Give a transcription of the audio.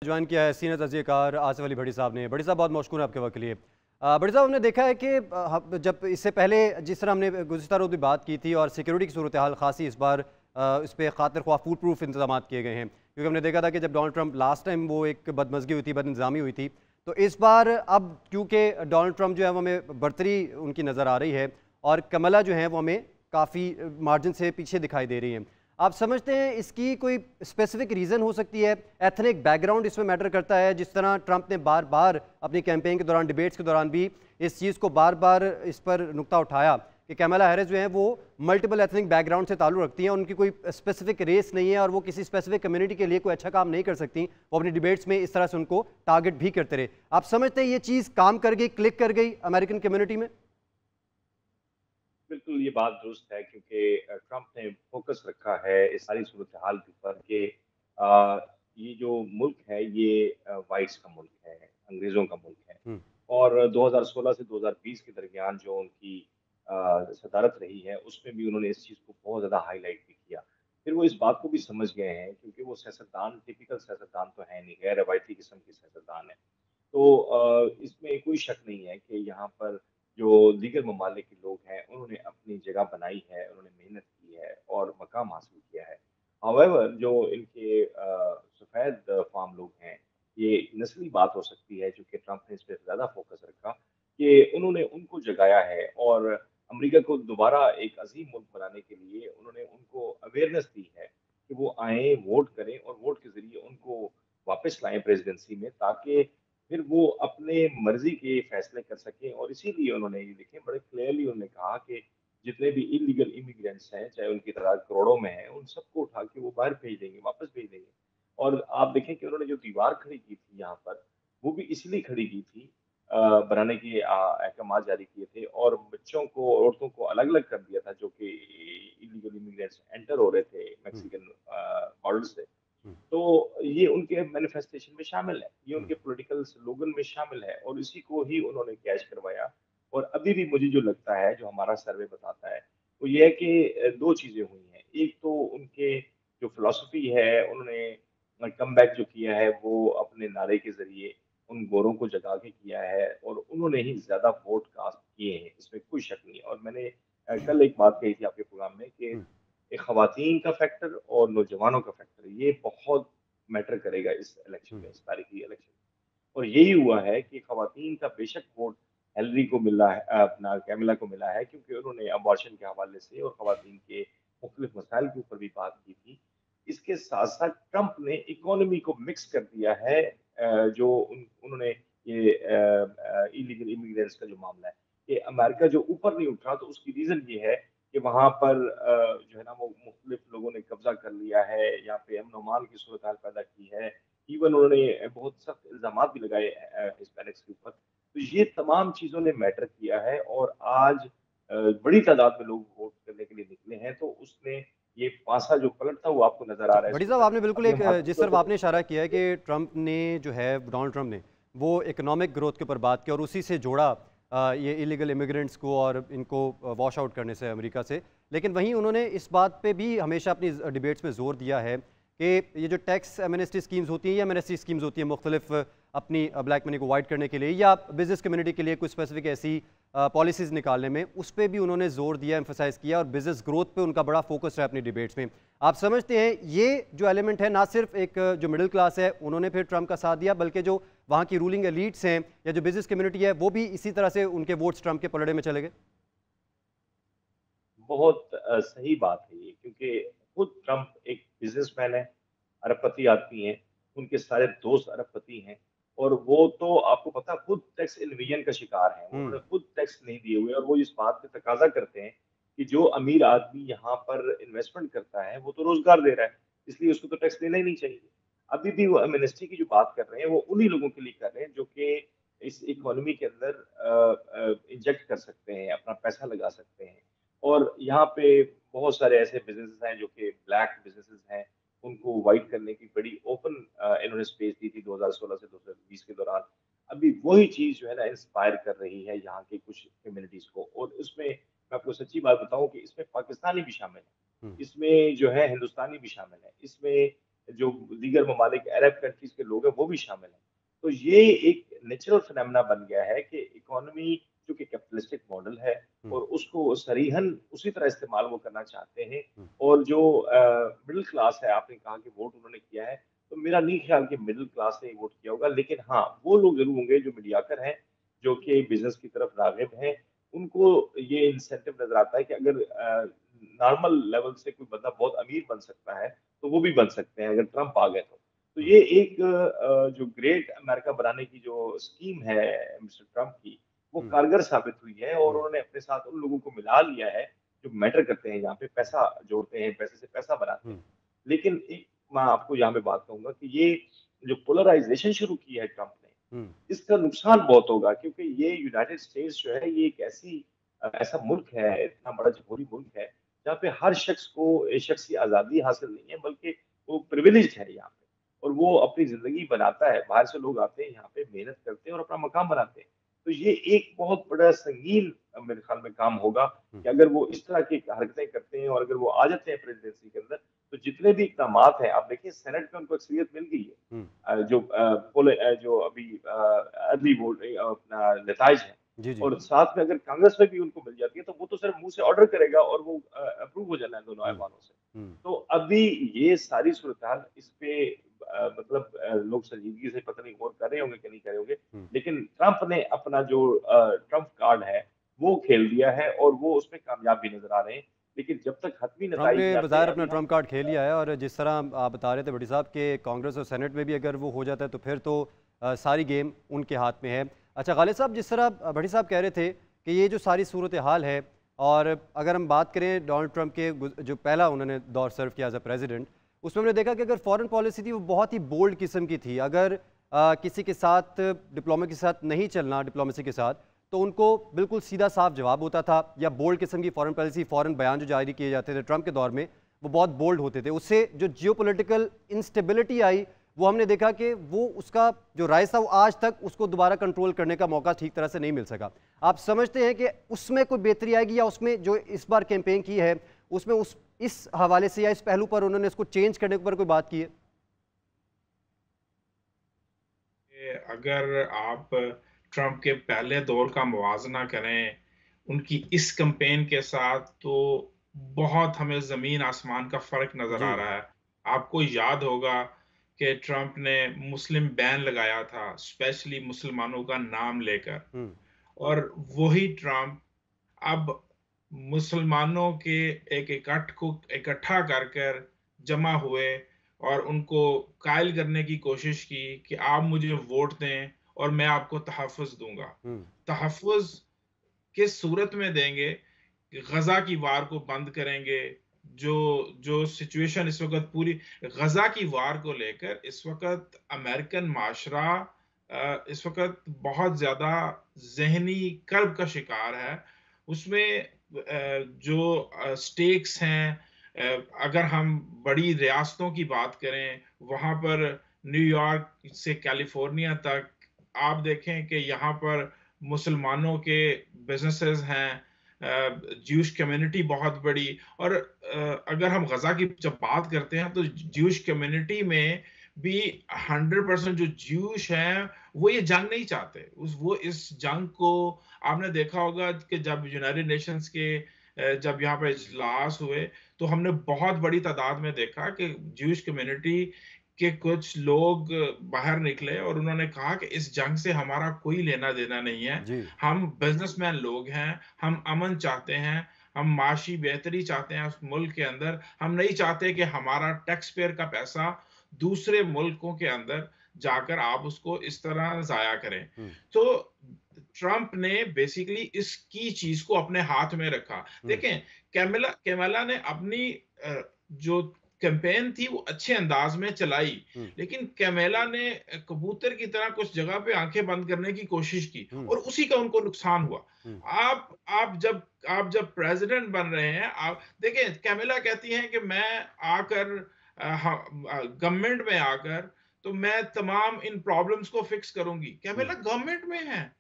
Join किया है senior तजज़ियेकार Asif Ali भट्टी साहब ने। भट्टी साहब बहुत मशकूर है आपके वक्त के लिए। भट्टी साहब, हमने देखा है कि जब इससे पहले जिस तरह हमने गुज़िश्ता रोज़ भी बात की थी और सिक्योरिटी की सूरत हाल खासी इस बार इस पर खातिर ख्वाह फूड प्रूफ इंतजाम किए गए हैं, क्योंकि हमने देखा था कि जब डोनाल्ड ट्रंप लास्ट टाइम वो एक बदमज़गी हुई थी, बदनिज़ामी हुई थी, तो इस बार अब क्योंकि डोनाल्ड ट्रंप जो है वो हमें बढ़तरी उनकी नज़र आ रही है और कमला जो है वो हमें काफ़ी मार्जिन से पीछे दिखाई दे रही हैं। आप समझते हैं इसकी कोई स्पेसिफिक रीज़न हो सकती है? एथनिक बैकग्राउंड इसमें मैटर करता है? जिस तरह ट्रंप ने बार बार अपनी कैंपेन के दौरान, डिबेट्स के दौरान भी इस चीज़ को बार बार इस पर नुक्ता उठाया कि कैमला हैरिस जो है वो मल्टीपल एथनिक बैकग्राउंड से ताल्लुक़ रखती हैं, उनकी कोई स्पेसिफिक रेस नहीं है और वो किसी स्पेसिफिक कम्युनिटी के लिए कोई अच्छा काम नहीं कर सकती। वो अपनी डिबेट्स में इस तरह से उनको टारगेट भी करते रहे। आप समझते हैं ये चीज़ काम कर गई, क्लिक कर गई अमेरिकन कम्युनिटी में? बिल्कुल, ये बात दुरुस्त है क्योंकि ट्रंप ने फ़ोकस रखा है इस सारी सूरत-हाल के ऊपर कि ये जो मुल्क है ये व्हाइट्स का मुल्क है, अंग्रेज़ों का मुल्क है। हुँ। और 2016 से 2020 के दरमियान जो उनकी सदारत रही है, उसमें भी उन्होंने इस चीज़ को बहुत ज़्यादा हाइलाइट भी किया। फिर वो इस बात को भी समझ गए हैं क्योंकि वो सियासतदान टिपिकल सियासतदान तो है नहीं, गैर रवायती किस्म के सियासतदान हैं। तो इसमें कोई शक नहीं है कि यहाँ पर जो दीगर ममालिक के लोग हैं, उन्होंने अपनी जगह बनाई है, उन्होंने मेहनत की है और मकाम हासिल किया है। हाउएवर जो इनके सफ़ेद फ़ार्म लोग हैं, ये नस्ली बात हो सकती है क्योंकि ट्रंप ने इस पे ज़्यादा फ़ोकस रखा कि उन्होंने उनको जगाया है और अमेरिका को दोबारा एक अज़ीम मुल्क बनाने के लिए उन्होंने उनको अवेयरनेस दी है कि वो आएँ, वोट करें और वोट के ज़रिए उनको वापस लाएँ प्रेज़िडेंसी में ताकि फिर वो अपने मर्ज़ी के फैसले कर सकें और इसीलिए उन्होंने ये देखें बड़े क्लियरली उन्होंने कहा कि जितने भी इल्लीगल इमिग्रेंट्स हैं, चाहे उनकी तादाद करोड़ों में है, उन सबको उठा के वो बाहर भेज देंगे, वापस भेज देंगे। और आप देखें कि उन्होंने जो दीवार खड़ी की थी यहाँ पर, वो भी इसलिए खड़ी की थी बनाने के अहकामात जारी किए थे और बच्चों को, औरतों को अलग-अलग कर दिया था जो कि इल्लीगल इमिग्रेंट्स एंटर हो रहे थे हुँ, मैक्सिकन बॉर्डर से। हुँ, तो ये उनके मैनिफेस्टेशन में शामिल है, ये हुँ, उनके पॉलिटिकल स्लोगन में शामिल है और इसी को ही उन्होंने कैच करवाया। और अभी भी मुझे जो लगता है, जो हमारा सर्वे बताता है, वो ये है कि 2 चीज़ें हुई हैं। एक तो उनके जो फिलॉसफी है, उन्होंने कमबैक जो किया है, वो अपने नारे के ज़रिए उन गोरों को जगा के किया है और उन्होंने ही ज़्यादा वोट कास्ट किए हैं, इसमें कोई शक नहीं है। और मैंने कल एक बात कही थी आपके प्रोग्राम में कि हुँ, एक ख़वातीन का फैक्टर और नौजवानों का फैक्टर, ये बहुत मैटर करेगा इस इलेक्शन हुँ, में, इस तारीख़ी इलेक्शन में। और यही हुआ है कि ख़वातीन का बेशक वोट हिलरी को मिला है अपना कैमिला को मिला है क्योंकि उन्होंने अबॉर्शन के हवाले से और ख़वातीन के मुख्तलिफ मसाइल के ऊपर भी बात की थी। इसके साथ-साथ ट्रंप ने इकोनॉमी को मिक्स कर दिया है जो उन्होंने ये इल्लीगल इमिग्रेंट्स का जो मामला है, कि अमेरिका जो ऊपर नहीं उठ रहा तो उसकी रीज़न ये है कि वहाँ पर जो है ना वो मुख्तलिफ लोगों ने कब्ज़ा कर लिया है, यहाँ पे अमन-ओ-अमान की सूरत-हाल पैदा की है। इवन उन्होंने बहुत सख्त इल्ज़ामात भी लगाए हिस्पैनिक्स के ऊपर। तो ये तमाम चीज़ों ने मैटर किया है और आज बड़ी तादाद में लोग वोट करने के लिए निकले हैं, तो उसमें ये पासा जो पलटता हुआ आपको नज़र आ जी, रहा है इस भट्टी साहब, वक़्त। आपने बिल्कुल अभी एक हम हर जिस सूरत तरफ आपने इशारा किया है जी, कि ट्रंप ने जो है, डोनाल्ड ट्रंप ने वो इकोनॉमिक ग्रोथ के ऊपर बात की और उसी से जोड़ा ये इलीगल इमिग्रेंट्स को और इनको वॉश आउट करने से अमेरिका से। लेकिन वहीं उन्होंने इस बात पे भी हमेशा अपनी डिबेट्स में ज़ोर दिया है कि ये जो टैक्स एमनेस्टी स्कीम्स होती हैं या एमनेस्टी स्कीम्स होती हैं मुख्तलिफ अपनी ब्लैक मनी को वाइट करने के लिए या बिजनेस कम्युनिटी के लिए कुछ स्पेसिफिक ऐसी पॉलिसीज़ निकालने में, उस पर भी उन्होंने ज़ोर दिया, एम्फोसाइज़ किया और बिजनेस ग्रोथ पे उनका बड़ा फोकस रहा अपनी डिबेट्स में। आप समझते हैं ये जो एलिमेंट है, ना सिर्फ एक जो मिडिल क्लास है उन्होंने फिर ट्रंप का साथ दिया, बल्कि जो वहाँ की रूलिंग एलीट्स हैं या जो बिजनेस कम्युनिटी है वो भी इसी तरह से उनके वोट्स ट्रंप के पलड़े में चले गए? बहुत सही बात है ये क्योंकि खुद ट्रंप एक बिज़नेसमैन है, अरबपति आदमी है, उनके सारे दोस्त अरबपति हैं और वो तो आपको पता है खुद टैक्स इल्यूजन का शिकार हैं। हुँ, उन्होंने खुद टैक्स नहीं दिए हुए और वो इस बात पे तकाज़ा करते हैं कि जो अमीर आदमी यहाँ पर इन्वेस्टमेंट करता है, वो तो रोज़गार दे रहा है, इसलिए उसको तो टैक्स देना ही नहीं चाहिए। अभी भी वो एमनेस्टी की जो बात कर रहे हैं, वो उन्हीं लोगों के लिए कर रहे हैं जो कि इस इकोनॉमी के अंदर इंजेक्ट कर सकते हैं, अपना पैसा लगा सकते हैं। और यहाँ पे बहुत सारे ऐसे बिज़नेसेस हैं जो कि ब्लैक बिज़नेसेस हैं, उनको व्हाइट करने की बड़ी ओपन इन्होंने स्पेस दी थी 2016 से 2020 के दौरान। अभी वही चीज़ जो है ना इंस्पायर कर रही है यहाँ की कुछ कम्युनिटीज़ को और उसमें मैं आपको सच्ची बात बताऊँ कि इसमें पाकिस्तानी भी शामिल है। हुँ, इसमें जो है हिंदुस्तानी भी शामिल है। इसमें जो दीगर ममालिक अरब कंट्रीज़ के लोग हैं, वो भी शामिल हैं। तो ये एक नेचुरल फिनोमेना बन गया है कि इकोनॉमी जो कि कैपिटलिस्टिक मॉडल है हुँ, और उसको सरीहन उसी तरह इस्तेमाल वो करना चाहते हैं हुँ, और जो मिडल क्लास है, आपने कहा कि वोट उन्होंने किया है, तो मेरा नहीं ख्याल कि मिडल क्लास ने वोट किया होगा, लेकिन हाँ, वो लोग ज़रूर होंगे जो मीडियाकर हैं, जो कि बिज़नेस की तरफ राग़िब हैं, उनको ये इंसेंटिव नज़र आता है कि अगर नॉर्मल लेवल से कोई बंदा बहुत अमीर बन सकता है, तो वो भी बन सकते हैं अगर ट्रम्प आ गए तो। तो हुँ, ये एक जो ग्रेट अमेरिका बनाने की जो स्कीम है मिस्टर ट्रम्प की, वो हुँ, कारगर साबित हुई है और हुँ, उन्होंने अपने साथ उन लोगों को मिला लिया है, जो मैटर करते हैं यहाँ पे, पैसा जोड़ते हैं, पैसे से पैसा बनाते हुँ, हैं। लेकिन एक मैं आपको यहाँ पे बात कहूँगा कि ये जो पोलराइज़ेशन शुरू की है ट्रम्प ने, हुँ, इसका नुकसान बहुत होगा क्योंकि ये यूनाइटेड स्टेट्स जो है, ये एक ऐसा मुल्क है, इतना बड़ा jamहूरी मुल्क है, जहाँ पे हर शख्स को शख्सी आज़ादी हासिल नहीं है, बल्कि वो प्रिविलेज्ड है यहाँ पे और वो अपनी ज़िंदगी बनाता है। बाहर से लोग आते हैं, यहाँ पे मेहनत करते हैं और अपना मकाम बनाते हैं। तो ये एक बहुत बड़ा संगीन मेरे ख़्याल में काम होगा हुँ, कि अगर वो इस तरह की हरकतें करते हैं और अगर वो आ जाते हैं प्रेज़िडेंसी के अंदर, तो जितने भी इक़दामात हैं, आप देखिए सेनेट में उनको अक्सरियत मिल गई है। हुँ। जो अभी अर्ली वोट अपना नताइज हैं जी, जी। और साथ में अगर कांग्रेस में भी उनको मिल जाती है, तो वो तो सिर्फ मुँह से ऑर्डर करेगा और वो अप्रूव हो जाना है दोनों हुँ, ऐवानों से। हुँ। तो अभी ये सारी सूरत-हाल इस पे मतलब लोग संजीदगी से पता नहीं गौर कर रहे होंगे कि नहीं कर रहे होंगे, हुँ। लेकिन ट्रम्प ने अपना जो ट्रम्प कार्ड है, वो खेल दिया है और वो उसमें कामयाब भी नज़र आ रहे हैं। लेकिन जब तक हतमी ट्रम्प नताइज ने नहीं आते, बज़ाहिर अपना अभी हम ट्रम्प कार्ड खेल लिया है और जिस तरह आप बता रहे थे भट्टी साहब कि कांग्रेस और सेनेट में भी अगर वो हो जाता है तो फिर तो सारी गेम उनके हाथ में है। अच्छा गालिब साहब, जिस तरह भट्टी साहब कह रहे थे कि ये जो सारी सूरत हाल है और अगर हम बात करें डोनाल्ड ट्रम्प के जो पहला उन्होंने दौर सर्व किया एज अ प्रेसिडेंट, उसमें हमने देखा कि अगर फॉरेन पॉलिसी थी वो बहुत ही बोल्ड किस्म की थी। अगर किसी के साथ डिप्लोमेट के साथ नहीं चलना, डिप्लोमेसी के साथ, तो उनको बिल्कुल सीधा साफ जवाब होता था, या बोल्ड किस्म की फॉरेन पॉलिसी, फॉरेन बयान जो जारी किए जाते थे ट्रम्प के दौर में, वो बहुत बोल्ड होते थे। उससे जो जियोपॉलिटिकल इंस्टेबिलिटी आई, वो हमने देखा कि वो उसका जो राइज था वो आज तक उसको दोबारा कंट्रोल करने का मौका ठीक तरह से नहीं मिल सका। आप समझते हैं कि उसमें कोई बेहतरी आएगी, या उसमें जो इस बार कैंपेन की है उसमें उस इस हवाले से या इस पहलू पर उन्होंने इसको चेंज करने के ऊपर कोई बात की है? अगर आप ट्रंप के पहले दौर का मुवाजना करें, उनकी इस कैंपेन के साथ, तो बहुत हमें ज़मीन आसमान का फ़र्क नज़र जी। आ रहा है। आपको याद होगा कि ट्रंप ने मुस्लिम बैन लगाया था, स्पेशली मुसलमानों का नाम लेकर, हुँ, और वही ट्रंप अब मुसलमानों के एक इकट्ठा कर कर जमा हुए और उनको कायल करने की कोशिश की कि आप मुझे वोट दें और मैं आपको तहफ़्फ़ुज़ दूँगा। हुँ, तहफ़्फ़ुज़ किस सूरत में देंगे कि गज़ा की वार को बंद करेंगे। जो जो सिचुएशन इस वक़्त पूरी गज़ा की वार को लेकर इस वक़्त अमेरिकन माशरा इस वक़्त बहुत ज़्यादा ज़हनी कर्ब का शिकार है। उसमें जो स्टेक्स हैं, अगर हम बड़ी रियासतों की बात करें, वहाँ पर न्यूयॉर्क से कैलिफ़ोर्निया तक आप देखें कि यहाँ पर मुसलमानों के बिज़नेसेस हैं, ज्यूश कम्युनिटी बहुत बड़ी, और अगर हम गज़ा की जब बात करते हैं तो ज्यूश कम्युनिटी में भी 100% जो ज्यूश हैं, वो ये जंग नहीं चाहते। उस वो इस जंग को आपने देखा होगा कि जब यूनाइटेड नेशंस के जब यहाँ पे इजलास हुए, तो हमने बहुत बड़ी तादाद में देखा कि ज्यूश कम्युनिटी के कुछ लोग बाहर निकले और उन्होंने कहा कि इस जंग से हमारा कोई लेना-देना नहीं है। जी। हम बिज़नेसमैन लोग हैं, हम अमन चाहते हैं, हम माशी बेहतरी चाहते हैं उस मुल्क के अंदर। हम नहीं चाहते कि हमारा टैक्स पेयर का पैसा दूसरे मुल्कों के अंदर जाकर आप उसको इस तरह ज़ाया करें। हुँ, तो ट्रंप ने बेसिकली इसकी चीज़ को अपने हाथ में रखा। हुँ, देखें, कैमला ने अपनी जो कैंपेन थी वो अच्छे अंदाज में चलाई, हुँ, लेकिन कैमेला ने कबूतर की तरह कुछ जगह पे आंखें बंद करने की कोशिश की हुँ, और उसी का उनको नुकसान हुआ। हुँ, आप जब प्रेसिडेंट बन रहे हैं, आप देखिए कैमेला कहती हैं कि मैं आकर गवर्नमेंट में आकर तो मैं तमाम इन प्रॉब्लम्स को फिक्स करूंगी। हुँ, कैमेला गवर्नमेंट में है,